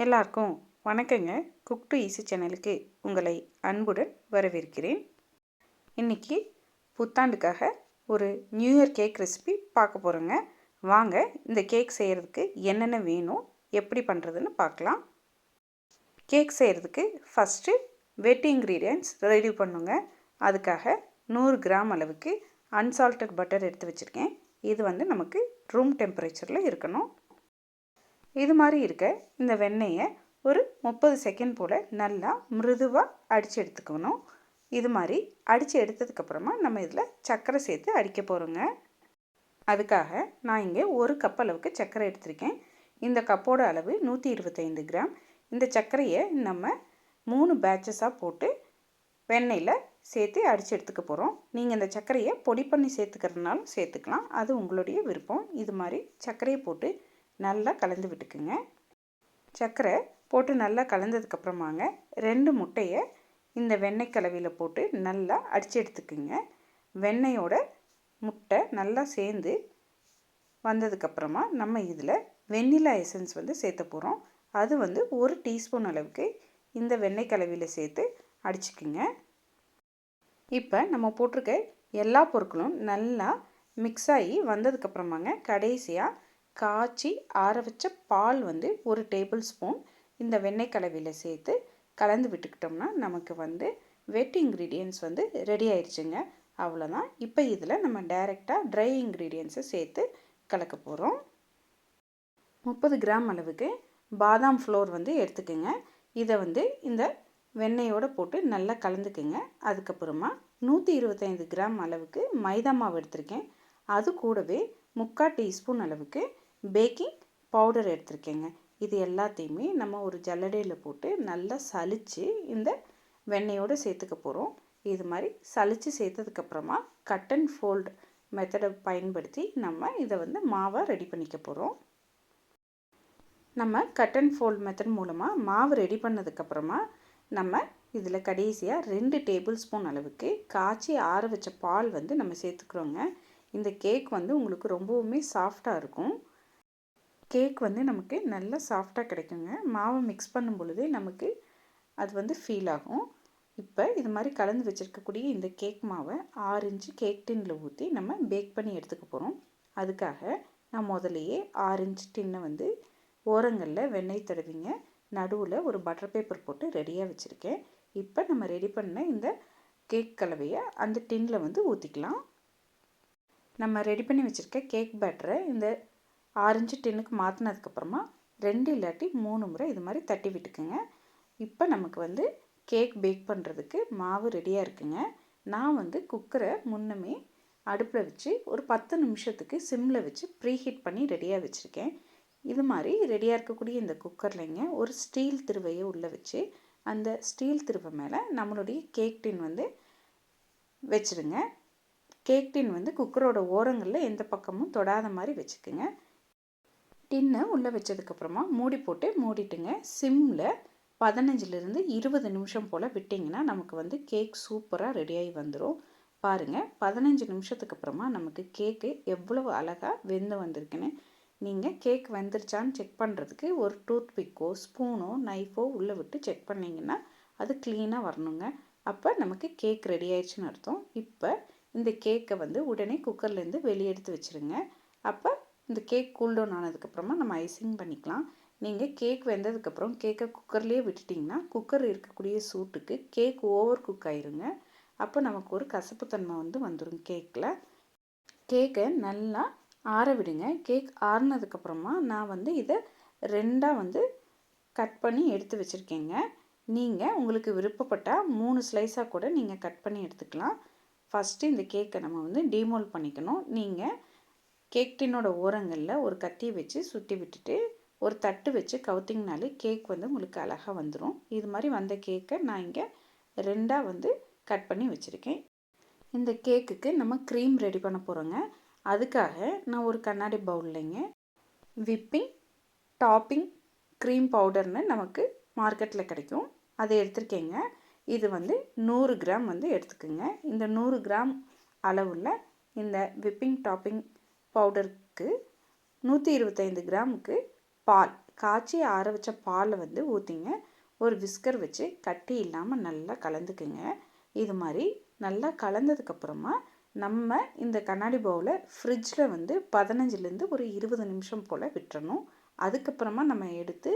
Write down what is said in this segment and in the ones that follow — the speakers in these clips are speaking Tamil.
எல்லாருக்கும் வணக்கங்க. குக் டு ஈஸி சேனலுக்கு உங்களை அன்புடன் வரவேற்கிறேன். இன்றைக்கி புத்தாண்டுக்காக ஒரு நியூ இயர் கேக் ரெசிபி பார்க்க போகிறோங்க. வாங்க இந்த கேக் செய்கிறதுக்கு என்னென்ன வேணும், எப்படி பண்ணுறதுன்னு பார்க்கலாம். கேக் செய்கிறதுக்கு ஃபஸ்ட்டு வெட் இன்க்ரீடியன்ட்ஸ் ரெடி பண்ணுங்க. அதுக்காக 100 கிராம் அளவுக்கு அன்சால்டட் பட்டர் எடுத்து வச்சுருக்கேன். இது நமக்கு ரூம் டெம்பரேச்சரில் இருக்கணும். இது மாதிரி இருக்க இந்த வெண்ணெயை ஒரு 30 செகண்ட் போல் நல்லா மிருதுவாக அடித்து எடுத்துக்கணும். இது மாதிரி அடித்து எடுத்ததுக்கப்புறமா நம்ம இதில் சர்க்கரை சேர்த்து அடிக்க போகிறோங்க. அதுக்காக நான் இங்கே 1 கப் அளவுக்கு சர்க்கரை எடுத்திருக்கேன். இந்த கப்போட அளவு 125 கிராம். இந்த சர்க்கரையை நம்ம 3 பேட்சஸாக போட்டு வெண்ணெயில் சேர்த்து அடித்து எடுத்துக்க போகிறோம். நீங்கள் இந்த சர்க்கரையை பொடி பண்ணி சேர்த்துக்கிறதுனாலும் சேர்த்துக்கலாம், அது உங்களுடைய விருப்பம். இது மாதிரி சர்க்கரையை போட்டு நல்லா கலந்து விட்டுக்குங்க. சர்க்கரை போட்டு நல்லா கலந்ததுக்கப்புறமாங்க 2 முட்டையை இந்த வெண்ணெய் கலவையில் போட்டு நல்லா அடித்து எடுத்துக்குங்க. வெண்ணெயோட முட்டை நல்லா சேர்ந்து வந்ததுக்கப்புறமா நம்ம இதில் வெண்ணிலா எசன்ஸ் சேர்த்த போகிறோம். அது 1 டீஸ்பூன் அளவுக்கு இந்த வெண்ணெய் கலவையில் சேர்த்து அடிச்சுக்குங்க. இப்போ நம்ம போட்டிருக்க எல்லா பொருட்களும் நல்லா மிக்ஸ் ஆகி வந்ததுக்கப்புறமாங்க கடைசியாக காய்ச்சி ஆற வச்ச பால் 1 டேபிள் ஸ்பூன் இந்த வெண்ணெய் கலவையில் சேர்த்து கலந்து விட்டுக்கிட்டோம்னா நமக்கு வெட் இன்க்ரீடியன்ட்ஸ் ரெடி ஆயிடுச்சுங்க. அவ்வளோதான். இப்போ இதில் நம்ம டைரெக்டாக ட்ரை இன்க்ரீடியன்ட்ஸை சேர்த்து கலக்க போகிறோம். 30 கிராம் அளவுக்கு பாதாம் ஃப்ளோர் எடுத்துக்கோங்க. இதை இந்த வெண்ணெயோடு போட்டு நல்லா கலந்துக்குங்க. அதுக்கப்புறமா 125 கிராம் அளவுக்கு மைதா மாவு எடுத்திருக்கேன். அது கூடவே 3/4 டீஸ்பூன் அளவுக்கு பேக்கிங் பவுடர் எடுத்திருக்கேங்க. இது எல்லாத்தையுமே நம்ம ஒரு ஜல்லடையில் போட்டு நல்லா சலித்து இந்த வெண்ணெயோடு சேர்த்துக்க போகிறோம். இது மாதிரி சலித்து சேர்த்ததுக்கப்புறமா கட் அண்ட் ஃபோல்டு மெத்தடை பயன்படுத்தி நம்ம இதை மாவை ரெடி பண்ணிக்க போகிறோம். நம்ம கட் அண்ட் ஃபோல்ட் மெத்தட் மூலமாக மாவு ரெடி பண்ணதுக்கப்புறமா நம்ம இதில் கடைசியாக 2 டேபிள் ஸ்பூன் அளவுக்கு காய்ச்சி ஆற வச்ச பால் நம்ம சேர்த்துக்கிறோங்க. இந்த கேக் உங்களுக்கு ரொம்பவுமே சாஃப்டாக இருக்கும். கேக் நமக்கு நல்லா சாஃப்டாக கிடைக்குங்க. மாவை மிக்ஸ் பண்ணும் பொழுதே நமக்கு அது ஃபீல் ஆகும். இப்போ இது மாதிரி கலந்து வச்சுருக்கக்கூடிய இந்த கேக் மாவை 6 இன்ச்சு கேக் டின்னில் ஊற்றி நம்ம பேக் பண்ணி எடுத்துக்க போகிறோம். அதுக்காக நான் முதலையே 6 இன்ச்சு டின்னை ஓரங்களில் வெண்ணெய் தடவிங்க நடுவில் ஒரு பட்டர் பேப்பர் போட்டு ரெடியாக வச்சுருக்கேன். இப்போ நம்ம ரெடி பண்ண இந்த கேக் கலவையை அந்த டின்னில் ஊற்றிக்கலாம். நம்ம ரெடி பண்ணி வச்சுருக்க கேக் பேட்டரை இந்த 6 இன்ச்சு டின்னுக்கு மாற்றினதுக்கப்புறமா 2 இல்லாட்டி 3 முறை இது மாதிரி தட்டி விட்டுக்குங்க. இப்போ நமக்கு கேக் பேக் பண்ணுறதுக்கு மாவு ரெடியாக இருக்குங்க. நான் குக்கரை முன்னமே அடுப்பில் வச்சு ஒரு 10 நிமிஷத்துக்கு சிம்மில் வச்சு ப்ரீஹீட் பண்ணி ரெடியாக வச்சுருக்கேன். இது மாதிரி ரெடியாக இருக்கக்கூடிய இந்த குக்கர்லைங்க ஒரு ஸ்டீல் திருவையை உள்ளே வச்சு அந்த ஸ்டீல் திருவை மேலே நம்மளுடைய கேக் டின் வச்சுருங்க. கேக் டின் குக்கரோட ஓரங்களில் எந்த பக்கமும் தொடாத மாதிரி வச்சுக்குங்க. டின்னை உள்ளே வச்சதுக்கப்புறமா மூடி போட்டு மூடிட்டுங்க. சிம்மில் 15லேருந்து 20 நிமிஷம் போல் விட்டிங்கன்னா நமக்கு கேக் சூப்பராக ரெடியாகி வந்துடும். பாருங்கள், 15 நிமிஷத்துக்கு அப்புறமா நமக்கு கேக்கு எவ்வளவு அழகாக வெந்து வந்திருக்குன்னு. நீங்கள் கேக் வெந்துருச்சான்னு செக் பண்ணுறதுக்கு ஒரு டூத் பிக்கோ ஸ்பூனோ நைஃபோ உள்ளே விட்டு செக் பண்ணிங்கன்னா அது க்ளீனாக வரணுங்க. அப்போ நமக்கு கேக் ரெடி ஆயிடுச்சுன்னு அர்த்தம். இப்போ இந்த கேக்கை உடனே குக்கர்லேருந்து வெளியே எடுத்து வச்சுருங்க. அப்போ இந்த கேக் கூல்டவுன் ஆனதுக்கப்புறமா நம்ம ஐசிங் பண்ணிக்கலாம். நீங்கள் கேக் வெந்ததுக்கப்புறம் கேக்கை குக்கர்லேயே விட்டுட்டிங்கன்னா குக்கர் இருக்கக்கூடிய சூட்டுக்கு கேக் ஓவர் குக் ஆயிருங்க. அப்போ நமக்கு ஒரு கசப்புத்தன்மை வந்துடும் கேக்கில். கேக்கை நல்லா ஆற விடுங்க. கேக் ஆறினதுக்கப்புறமா நான் இதை 2ஆக கட் பண்ணி எடுத்து வச்சுருக்கேங்க. நீங்கள் உங்களுக்கு விருப்பப்பட்டால் 3 ஸ்லைஸாக கூட நீங்கள் கட் பண்ணி எடுத்துக்கலாம். ஃபஸ்ட்டு இந்த கேக்கை நம்ம டீமோல்ட் பண்ணிக்கணும். நீங்கள் கேக் டின்னோட ஓரங்களில் ஒரு கத்தியை வச்சு சுற்றி விட்டுட்டு ஒரு தட்டு வச்சு கவுத்திங்கனாலே கேக் உங்களுக்கு அழகாக வந்துடும். இது மாதிரி வந்த கேக்கை நான் இங்கே 2ஆக கட் பண்ணி வச்சுருக்கேன். இந்த கேக்குக்கு நம்ம க்ரீம் ரெடி பண்ண போகிறோங்க. அதுக்காக நான் ஒரு கண்ணாடி பவுல்லைங்க விப்பிங் டாப்பிங் க்ரீம் பவுடர்னு நமக்கு மார்க்கெட்டில் கிடைக்கும், அதை எடுத்துருக்கேங்க. இது 100 கிராம் எடுத்துக்கோங்க. இந்த 100 கிராம் அளவில் இந்த விப்பிங் டாப்பிங் பவுடருக்கு 125 கிராமுக்கு பால் காய்ச்சி ஆற வச்ச பாலை வந்து ஊற்றிங்க. ஒரு விஸ்கர் வச்சு கட்டி இல்லாமல் நல்லா கலந்துக்குங்க. இது மாதிரி நல்லா கலந்ததுக்கப்புறமா நம்ம இந்த கண்ணாடி பவுலை ஃப்ரிட்ஜில் வந்து 15லேருந்து ஒரு 20 நிமிஷம் போல் விட்டுறணும். அதுக்கப்புறமா நம்ம எடுத்து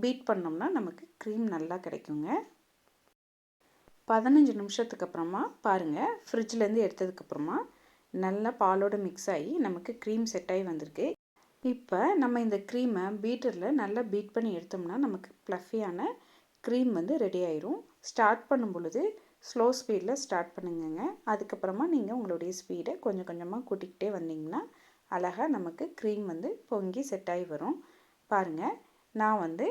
பீட் பண்ணோம்னா நமக்கு க்ரீம் நல்லா கிடைக்குங்க. 15 நிமிஷத்துக்கு அப்புறமா பாருங்கள், ஃப்ரிட்ஜ்லேருந்து எடுத்ததுக்கப்புறமா நல்லா பாலோடு மிக்ஸ் ஆகி நமக்கு க்ரீம் செட் ஆகி வந்திருக்கு. இப்போ நம்ம இந்த க்ரீமை பீட்டரில் நல்லா பீட் பண்ணி எடுத்தோம்னா நமக்கு ப்ளஃபியான க்ரீம் வந்து ரெடி ஆயிரும். ஸ்டார்ட் பண்ணும் பொழுது ஸ்லோ ஸ்பீடில் ஸ்டார்ட் பண்ணுங்கங்க. அதுக்கப்புறமா நீங்கள் உங்களுடைய ஸ்பீடை கொஞ்சம் கொஞ்சமாக கூட்டிக்கிட்டே வந்தீங்கன்னா அழகாக நமக்கு க்ரீம் வந்து பொங்கி செட் ஆகி வரும். பாருங்கள், நான் வந்து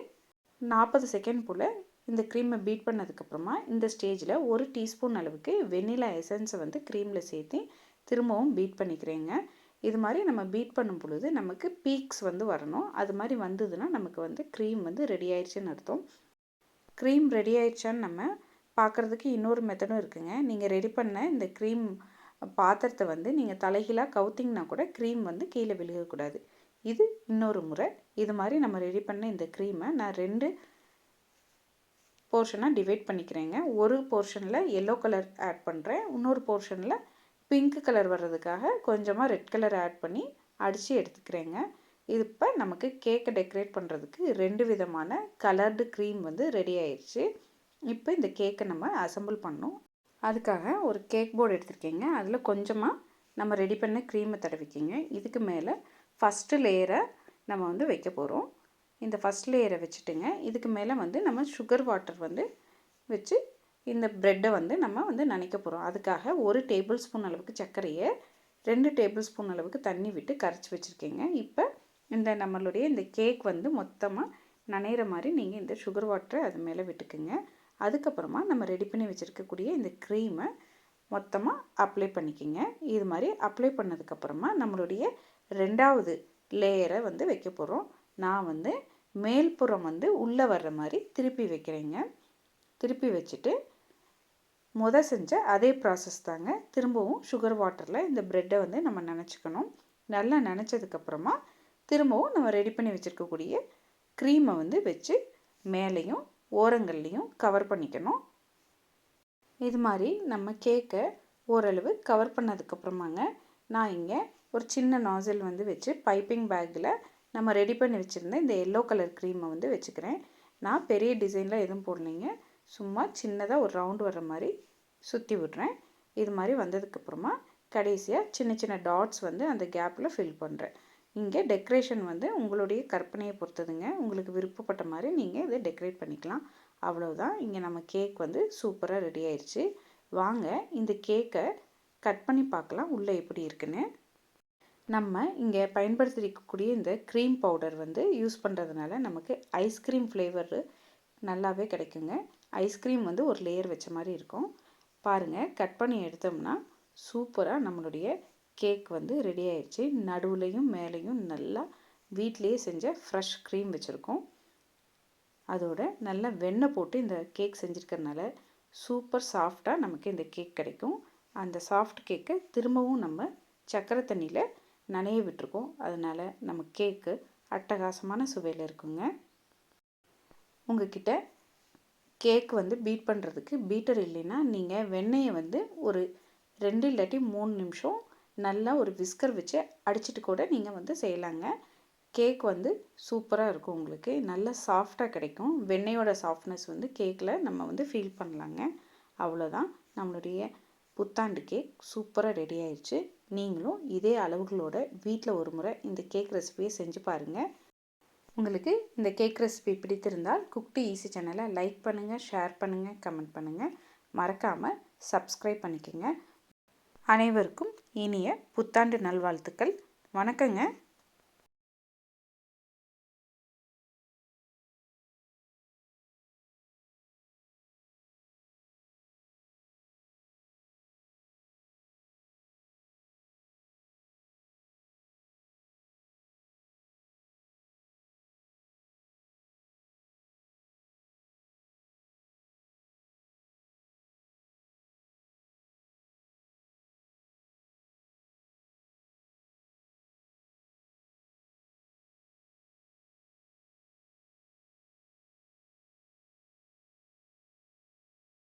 40 செகண்ட் போல் இந்த க்ரீமை பீட் பண்ணதுக்கப்புறமா இந்த ஸ்டேஜில் 1 டீஸ்பூன் அளவுக்கு வெண்ணிலா எசன்ஸை வந்து க்ரீமில் சேர்த்து திரும்பவும் பீட் பண்ணிக்கிறேங்க. இது மாதிரி நம்ம பீட் பண்ணும் பொழுது நமக்கு பீக்ஸ் வந்து வரணும். அது மாதிரி வந்ததுன்னா நமக்கு வந்து க்ரீம் வந்து ரெடி ஆயிடுச்சுன்னு அர்த்தம். க்ரீம் ரெடி ஆயிடுச்சான்னு நம்ம பார்க்குறதுக்கு இன்னொரு மெத்தடும் இருக்குங்க. நீங்கள் ரெடி பண்ண இந்த க்ரீம் பாத்திரத்தை வந்து நீங்கள் தலைகீழாக கவுத்திங்கன்னா கூட க்ரீம் வந்து கீழே விழுகக்கூடாது. இது இன்னொரு முறை. இது மாதிரி நம்ம ரெடி பண்ண இந்த க்ரீமை நான் 2 போர்ஷனாக டிவைட் பண்ணிக்கிறேங்க. ஒரு போர்ஷனில் எல்லோ கலர் ஆட் பண்ணுறேன், இன்னொரு போர்ஷனில் பிங்க் கலர் வர்றதுக்காக கொஞ்சமாக ரெட் கலர் ஆட் பண்ணி அடித்து எடுத்துக்கிறேங்க. இது இப்போ நமக்கு கேக்கை டெக்கரேட் பண்ணுறதுக்கு 2 விதமான கலர்டு க்ரீம் வந்து ரெடி ஆயிடுச்சு. இப்போ இந்த கேக்கை நம்ம அசம்பிள் பண்ணோம். அதுக்காக ஒரு கேக் போர்டு எடுத்துருக்கேங்க. அதில் கொஞ்சமாக நம்ம ரெடி பண்ண க்ரீமை தடவிக்கிங்க. இதுக்கு மேலே ஃபஸ்ட்டு லேயரை நம்ம வந்து வைக்க போகிறோம். இந்த ஃபஸ்ட் லேயரை வச்சுட்டுங்க, இதுக்கு மேலே வந்து நம்ம சுகர் வாட்டர் வந்து வச்சு இந்த ப்ரெட்டை வந்து நம்ம வந்து நனைக்க போகிறோம். அதுக்காக 1 டேபிள் ஸ்பூன் அளவுக்கு சர்க்கரையை 2 டேபிள் ஸ்பூன் அளவுக்கு தண்ணி விட்டு கரைச்சி வச்சுருக்கேங்க. இப்போ இந்த நம்மளுடைய இந்த கேக் வந்து மொத்தமாக நனைகிற மாதிரி நீங்கள் இந்த சுகர் வாட்டரை அது மேலே விட்டுக்குங்க. அதுக்கப்புறமா நம்ம ரெடி பண்ணி வச்சுருக்கக்கூடிய இந்த க்ரீமை மொத்தமாக அப்ளை பண்ணிக்கிங்க. இது மாதிரி அப்ளை பண்ணதுக்கப்புறமா நம்மளுடைய 2வது லேயரை வந்து வைக்க போகிறோம். நான் வந்து மேல்புறம் வந்து உள்ளே வர்ற மாதிரி திருப்பி வைக்கிறேங்க. திருப்பி வச்சுட்டு செஞ்ச அதே ப்ராசஸ் தாங்க. திரும்பவும் சுகர் வாட்டரில் இந்த ப்ரெட்டை வந்து நம்ம நனைச்சிக்கணும். நல்லா நனைச்சதுக்கப்புறமா திரும்பவும் நம்ம ரெடி பண்ணி வச்சுருக்கக்கூடிய க்ரீமை வந்து வச்சு மேலேயும் ஓரங்கள்லேயும் கவர் பண்ணிக்கணும். இது மாதிரி நம்ம கேக்கை ஓரளவு கவர் பண்ணதுக்கப்புறமாங்க நான் இங்கே ஒரு சின்ன நாசில் வந்து வச்சு பைப்பிங் பேக்கில் நம்ம ரெடி பண்ணி வச்சுருந்த இந்த எல்லோ கலர் க்ரீமை வந்து வச்சுக்கிறேன். நான் பெரிய டிசைனில் எதுவும் போடலைங்க, சும்மா சின்னதாக ஒரு ரவுண்டு வர்ற மாதிரி சுற்றி விட்றேன். இது மாதிரி வந்ததுக்கப்புறமா கடைசியாக சின்ன சின்ன டாட்ஸ் வந்து அந்த கேப்பில் ஃபில் பண்ணுறேன். இங்கே டெக்கரேஷன் வந்து உங்களுடைய கற்பனையை பொறுத்ததுங்க. உங்களுக்கு விருப்பப்பட்ட மாதிரி நீங்கள் இதை டெக்கரேட் பண்ணிக்கலாம். அவ்வளவுதான். இங்கே நம்ம கேக் வந்து சூப்பராக ரெடி ஆயிடுச்சு. வாங்க இந்த கேக்கை கட் பண்ணி பார்க்கலாம் உள்ளே எப்படி இருக்குன்னு. நம்ம இங்கே பயன்படுத்திக்கக்கூடிய இந்த க்ரீம் பவுடர் வந்து யூஸ் பண்ணுறதுனால நமக்கு ஐஸ்கிரீம் ஃப்ளேவர் நல்லாவே கிடைக்குங்க. ஐஸ்கிரீம் வந்து ஒரு லேயர் வச்ச மாதிரி இருக்கும். பாருங்கள், கட் பண்ணி எடுத்தோம்னா சூப்பராக நம்மளுடைய கேக் வந்து ரெடி ஆயிடுச்சு. நடுவுலையும் மேலேயும் நல்லா வீட்டிலையே செஞ்ச ஃப்ரெஷ் க்ரீம் வச்சுருக்கோம். அதோட நல்லா வெண்ணெய் போட்டு இந்த கேக் செஞ்சுருக்கறனால சூப்பர் சாஃப்டாக நமக்கு இந்த கேக் கிடைக்கும். அந்த சாஃப்ட் கேக்கை திரும்பவும் நம்ம சர்க்கரை தண்ணியில் நனைய விட்டுருக்கோம். அதனால் நம்ம கேக்கு அட்டகாசமான சுவையில் இருக்குங்க. உங்ககிட்ட கேக் வந்து பீட் பண்ணுறதுக்கு பீட்டர் இல்லைன்னா நீங்கள் வெண்ணெயை வந்து ஒரு 2 இல்லாட்டி 3 நிமிஷம் நல்லா ஒரு விஸ்கர் வச்சு அடிச்சிட்டு கூட நீங்கள் வந்து செய்யலாங்க. கேக் வந்து சூப்பராக இருக்கும், உங்களுக்கு நல்லா சாஃப்டாக கிடைக்கும். வெண்ணெயோட சாஃப்ட்னஸ் வந்து கேக்கில் நம்ம வந்து ஃபீல் பண்ணலாங்க. அவ்வளோதான், நம்மளுடைய புத்தாண்டு கேக் சூப்பராக ரெடி ஆயிடுச்சு. நீங்களும் இதே அளவுகளோட வீட்டில் ஒரு முறை இந்த கேக் ரெசிபியை செஞ்சு பாருங்கள். உங்களுக்கு இந்த கேக் ரெசிபி பிடித்திருந்தால் குக் டு ஈஸி சேனலை லைக் பண்ணுங்கள், ஷேர் பண்ணுங்கள், கமெண்ட் பண்ணுங்கள். மறக்காமல் சப்ஸ்கிரைப் பண்ணிக்கோங்க. அனைவருக்கும் இனிய புத்தாண்டு நல்வாழ்த்துக்கள். வணக்கங்க.